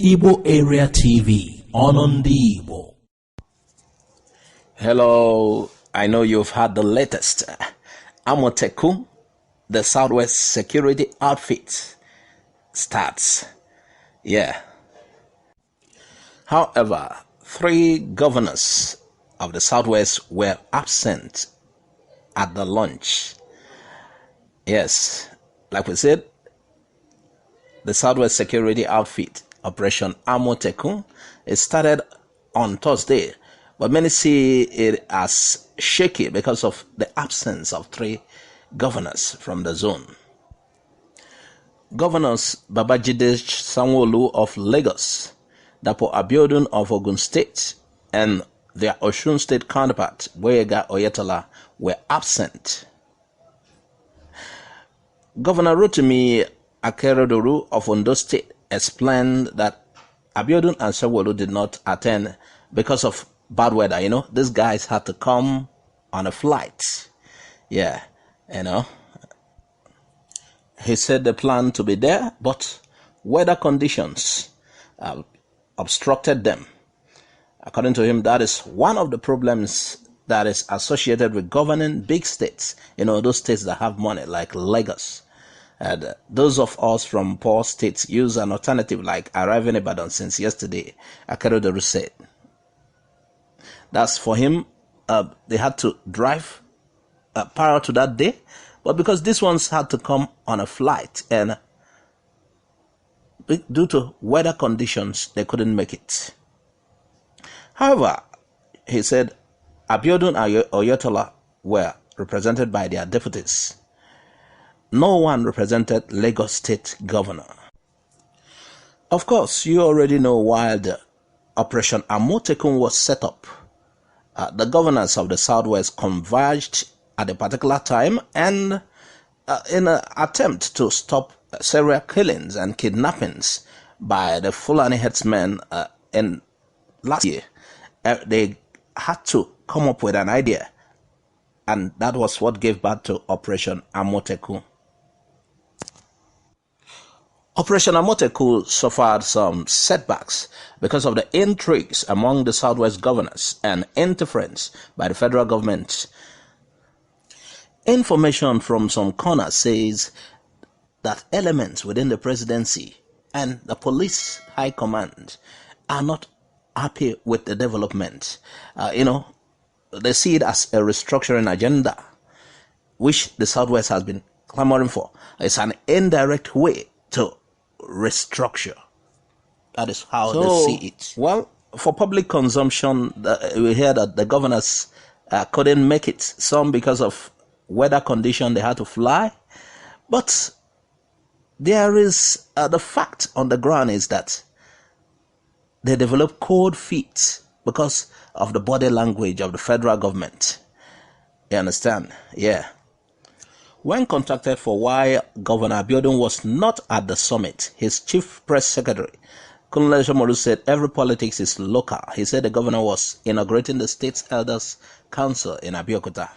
Igbo Area TV on Ndigbo. Hello, I know you've heard the latest. Amotekun, the Southwest security outfit, starts. Yeah. However, 3 governors of the Southwest were absent at the launch. Yes, like we said, the Southwest security outfit, Operation Amotekun, it started on Thursday, but many see it as shaky because of the absence of 3 governors from the zone. Governors Babajide Sanwo-Olu of Lagos, Dapo Abiodun of Ogun State, and their Osun State counterpart, Miyetti Allah, were absent. Governor Rotimi Akeredolu of Ondo State explained that Abiodun and Sanwo-Olu did not attend because of bad weather. These guys had to come on a flight. Yeah, He said they planned to be there, but weather conditions obstructed them. According to him, that is one of the problems that is associated with governing big states. Those states that have money, like Lagos. And those of us from poor states use an alternative like arriving in Ibadan since yesterday, Akeredolu said. That's for him. They had to drive prior to that day, but because these ones had to come on a flight, and due to weather conditions, they couldn't make it. However, he said Abiodun and Miyetti Allah were represented by their deputies. No one represented Lagos State Governor. Of course, you already know why the Operation Amotekun was set up. The governors of the Southwest converged at a particular time and in an attempt to stop serial killings and kidnappings by the Fulani herdsmen in last year. They had to come up with an idea, and that was what gave birth to Operation Amotekun. Operation Amotekun suffered some setbacks because of the intrigues among the Southwest governors and interference by the federal government. Information from some corners says that elements within the presidency and the police high command are not happy with the development. They see it as a restructuring agenda, which the Southwest has been clamoring for. It's an indirect way to restructure. That is how they see it. Well, for public consumption, we hear that the governors couldn't make it. Some because of weather condition, they had to fly. But there is the fact on the ground is that they developed cold feet because of the body language of the federal government. You understand? Yeah. When contacted for why Governor Abiodun was not at the summit, his chief press secretary, Kunle Shomoru, said every politics is local. He said the governor was inaugurating the state's elders council in Abeokuta.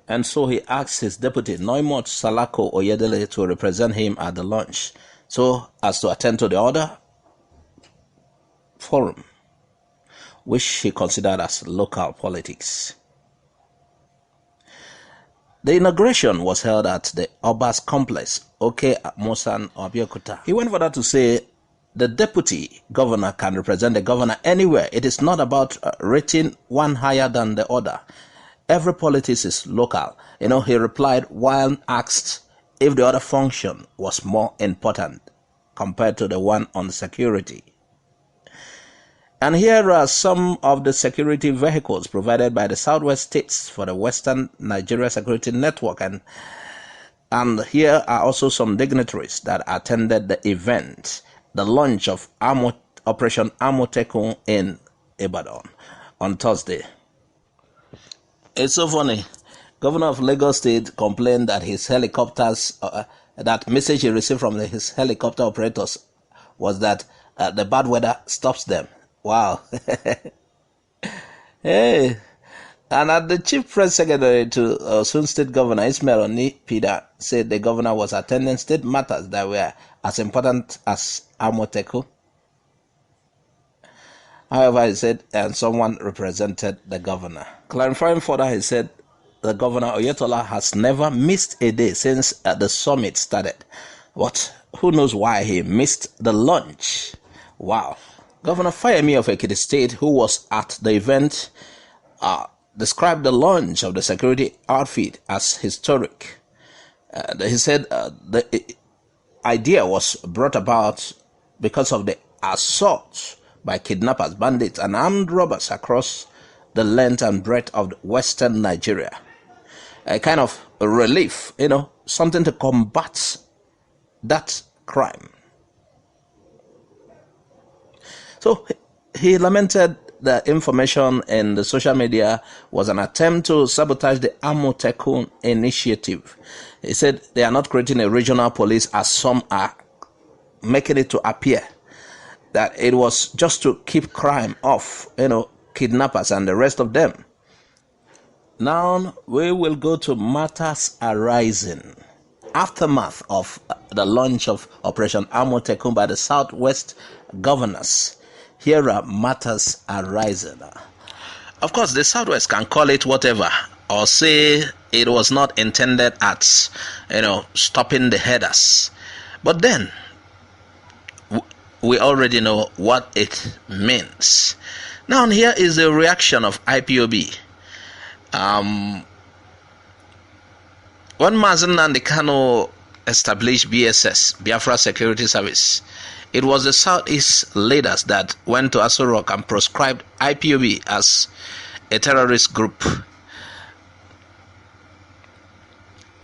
And so he asked his deputy, Noimot Salako Oyedele, to represent him at the launch, so as to attend to the other forum, which he considered as local politics. The inauguration was held at the Oba's complex, Oke Mosan, Abeokuta. He went further to say the deputy governor can represent the governor anywhere. It is not about rating one higher than the other. Every politics is local. He replied while asked if the other function was more important compared to the one on security. And here are some of the security vehicles provided by the Southwest states for the Western Nigeria Security Network. And here are also some dignitaries that attended the event, the launch of Operation Amotekun in Ibadan on Thursday. It's so funny. Governor of Lagos State complained that his helicopters, that message he received from his helicopter operators was that the bad weather stops them. Wow. Hey. And at the chief press secretary to Osun State Governor Ismail Oni Pida said the governor was attending state matters that were as important as Amotekun. However, he said, and someone represented the governor. Clarifying further, he said, the governor, Miyetti Allah, has never missed a day since the summit started. But who knows why he missed the lunch? Wow. Governor Fayemi of Ekiti State, who was at the event, described the launch of the security outfit as historic. He said the idea was brought about because of the assault by kidnappers, bandits, and armed robbers across the length and breadth of Western Nigeria. A kind of relief, something to combat that crime. So he lamented the information in the social media was an attempt to sabotage the Amotekun initiative. He said they are not creating a regional police as some are making it to appear, that it was just to keep crime off, kidnappers and the rest of them. Now we will go to matters arising. Aftermath of the launch of Operation Amotekun by the Southwest governors. Here are matters arising. Of course, the Southwest can call it whatever or say it was not intended at, stopping the headers. But then, we already know what it means. Now, here is the reaction of IPOB. When Mazen Ndigbo established BSS, Biafra Security Service, it was the Southeast leaders that went to Aso Rock and proscribed IPOB as a terrorist group.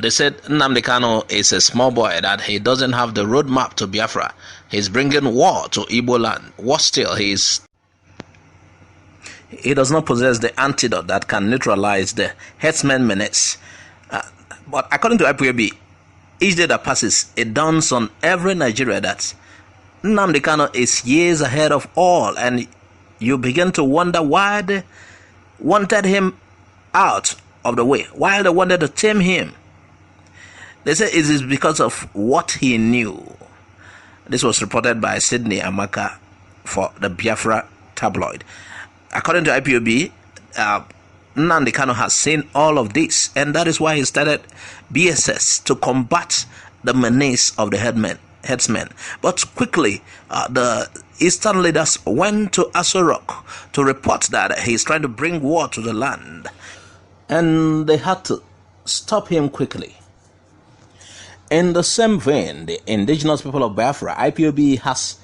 They said Nnamdi Kanu is a small boy, that he doesn't have the roadmap to Biafra. He's bringing war to Igbo land. Worse still, he does not possess the antidote that can neutralize the herdsmen menace. But according to IPOB, each day that passes, it dawns on every Nigerian that Nnamdi Kanu is years ahead of all, and you begin to wonder why they wanted him out of the way, why they wanted to tame him. They say it is because of what he knew. This was reported by Sydney Amaka for the Biafra tabloid. According to IPOB, Nnamdi Kanu has seen all of this, and that is why he started BSS to combat the menace of the herdsmen. But quickly, the Eastern leaders went to Aso Rock to report that he is trying to bring war to the land, and they had to stop him quickly. In the same vein, the indigenous people of Biafra, IPOB, has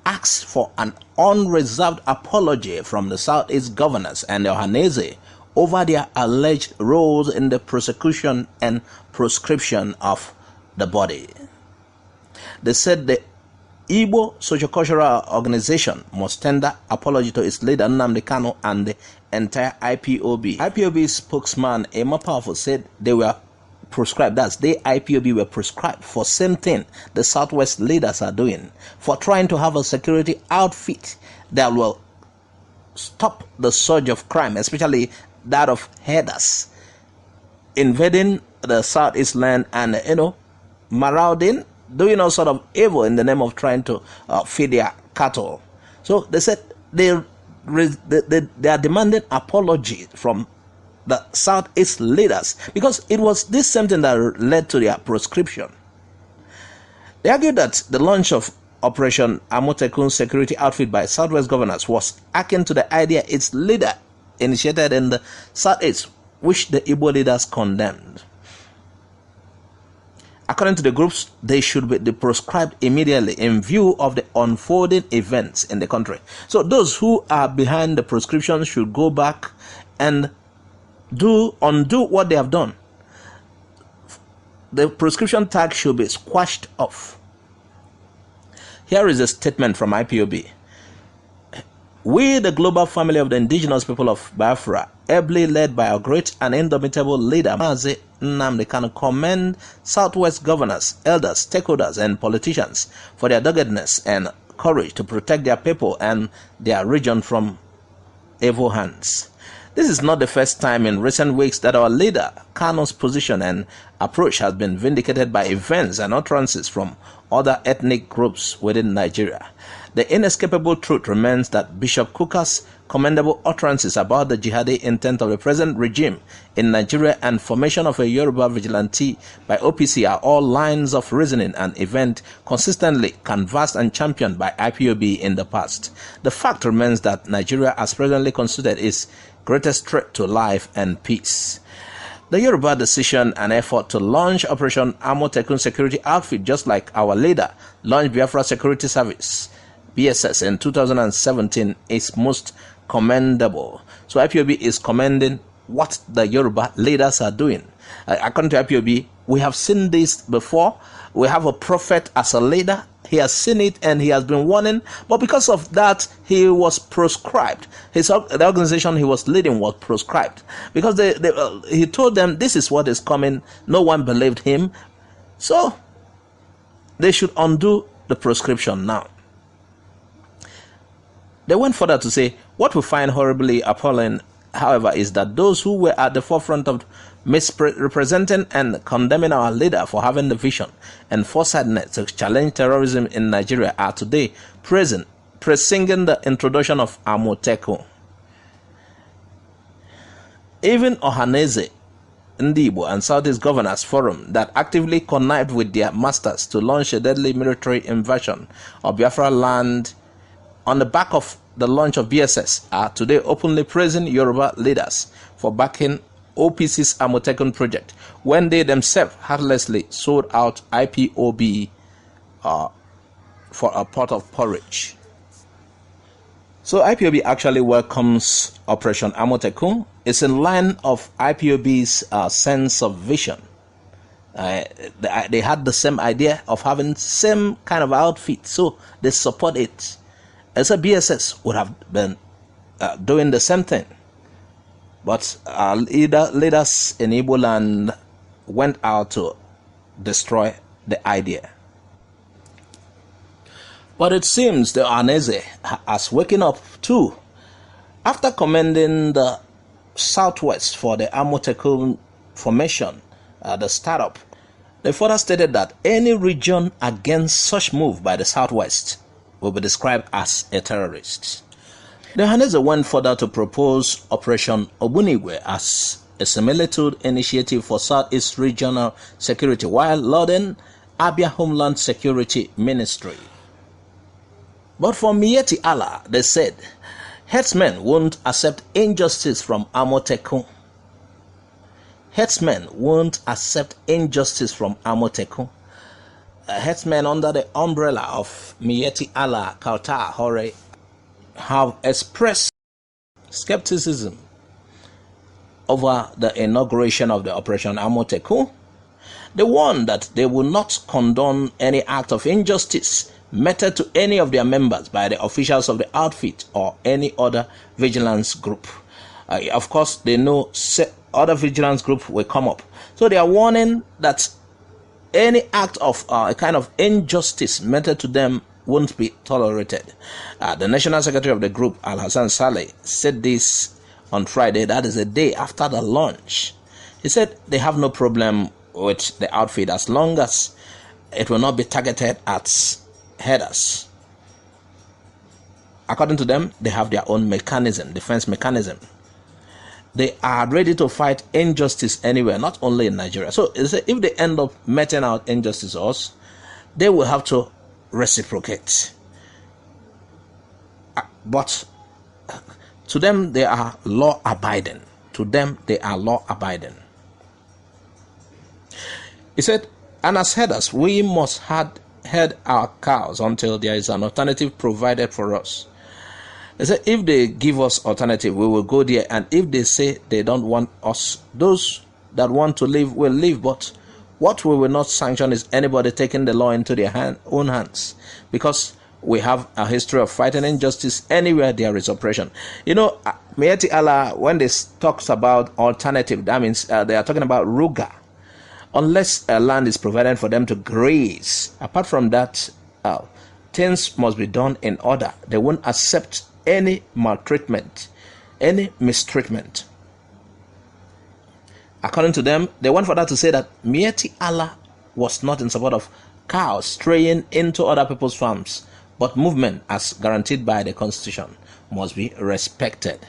asked for an unreserved apology from the Southeast governors and the Ohaneze over their alleged roles in the prosecution and proscription of the body. They said the Igbo Sociocultural Organization must tender apology to its leader Nnamdi Kanu and the entire IPOB. IPOB spokesman Emma Powerful said they were proscribed, that's they IPOB were proscribed for same thing the Southwest leaders are doing, for trying to have a security outfit that will stop the surge of crime, especially that of herders invading the Southeast land and marauding, doing all sort of evil in the name of trying to feed their cattle. So they said they are demanding apology from the Southeast leaders because it was this same thing that led to their proscription. They argued that the launch of Operation Amotekun security outfit by Southwest governors was akin to the idea its leader initiated in the Southeast, which the Igbo leaders condemned. According to the groups, they should be proscribed immediately in view of the unfolding events in the country. So those who are behind the proscription should go back and undo what they have done. The proscription tag should be squashed off. Here is a statement from IPOB. We, the global family of the indigenous people of Biafra, ably led by our great and indomitable leader, Mazi Nnamdi Kanu, commend Southwest governors, elders, stakeholders, and politicians for their doggedness and courage to protect their people and their region from evil hands. This is not the first time in recent weeks that our leader, Kanu's position and approach has been vindicated by events and utterances from other ethnic groups within Nigeria. The inescapable truth remains that Bishop Kuka's commendable utterances about the jihadi intent of the present regime in Nigeria and formation of a Yoruba vigilante by OPC are all lines of reasoning and event consistently canvassed and championed by IPOB in the past. The fact remains that Nigeria, as presently considered, is greatest threat to life and peace. The Yoruba decision and effort to launch Operation Amotekun security outfit, just like our leader launched Biafra Security Service (BSS) in 2017, is most commendable. So IPOB is commending what the Yoruba leaders are doing. According to IPOB, we have seen this before. We have a prophet as a leader. He has seen it and he has been warning, but because of that, he was proscribed. The organization he was leading was proscribed because he told them this is what is coming. No one believed him, so they should undo the proscription now. They went further to say, what we find horribly appalling, however, is that those who were at the forefront of misrepresenting and condemning our leader for having the vision and foresightedness to challenge terrorism in Nigeria are today praising the introduction of Amotekun. Even Ohaneze, Ndigbo, and Southeast Governors Forum that actively connived with their masters to launch a deadly military invasion of Biafra land on the back of the launch of BSS are today openly praising Yoruba leaders for backing OPC's Amotekun project when they themselves heartlessly sold out IPOB for a pot of porridge. So IPOB actually welcomes Operation Amotekun. It's in line of IPOB's sense of vision. They had the same idea of having same kind of outfit, so they support it. As a BSS would have been doing the same thing. But leaders in Igbo land went out to destroy the idea. But it seems the Ohaneze has waken up too. After commending the Southwest for the Amotekun formation, the startup, they further stated that any region against such move by the Southwest will be described as a terrorist. The Ohaneze went further to propose Operation Ogbunigwe as a similitude initiative for Southeast regional security while lauding Abia Homeland Security Ministry. But for Miyetti Allah, they said, herdsmen won't accept injustice from Amotekun. Herdsmen won't accept injustice from Amotekun. Herdsmen under the umbrella of Miyetti Allah Kauta Hore have expressed skepticism over the inauguration of the Operation Amotekun. They warn that they will not condone any act of injustice meted to any of their members by the officials of the outfit or any other vigilance group. Of course, they know other vigilance group will come up. So they are warning that any act of a kind of injustice meted to them won't be tolerated. The National Secretary of the group, Al-Hassan Saleh, said this on Friday, that is a day after the launch. He said they have no problem with the outfit as long as it will not be targeted at headers. According to them, they have their own mechanism, defense mechanism. They are ready to fight injustice anywhere, not only in Nigeria. So if they end up meting out injustice to us, they will have to reciprocate. But to them, they are law-abiding. To them, they are law-abiding. He said, and as herders, we must herd our cows until there is an alternative provided for us. They said, if they give us alternative, we will go there. And if they say they don't want us, those that want to live will live. But what we will not sanction is anybody taking the law into their own hands. Because we have a history of fighting injustice anywhere there is oppression. You know, Miyetti Allah, when they talks about alternative, that means they are talking about Ruga. Unless land is provided for them to graze. Apart from that, things must be done in order. They won't accept any maltreatment, any mistreatment. According to them, they went further to say that Miyetti Allah was not in support of cows straying into other people's farms, but movement as guaranteed by the Constitution must be respected.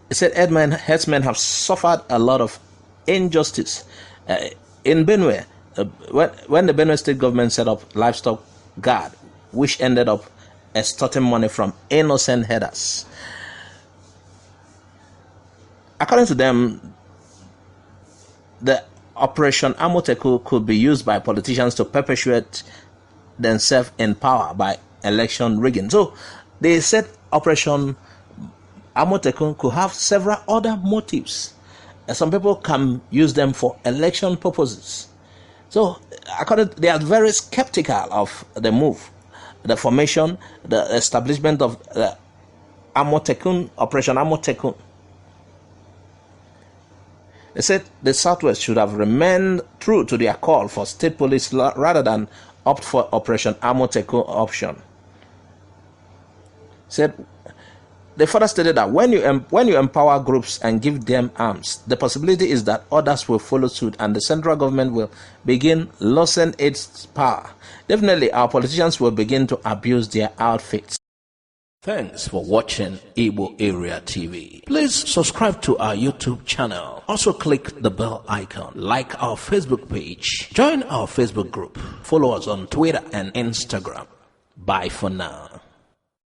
He said herdsmen have suffered a lot of injustice. In Benue, when the Benue state government set up livestock guard, which ended up extorting money from innocent herders. According to them, the Operation Amotekun could be used by politicians to perpetuate themselves in power by election rigging. So they said Operation Amotekun could have several other motives. Some people can use them for election purposes. So they are very skeptical of the move, the formation, the establishment of the Amotekun, Operation Amotekun. They said the Southwest should have remained true to their call for state police rather than opt for Operation Amotekun option. They further stated that when you empower groups and give them arms, the possibility is that others will follow suit and the central government will begin losing its power. Definitely, our politicians will begin to abuse their outfits. Thanks for watching Igbo Area TV. Please subscribe to our YouTube channel. Also click the bell icon. Like our Facebook page. Join our Facebook group. Follow us on Twitter and Instagram. Bye for now.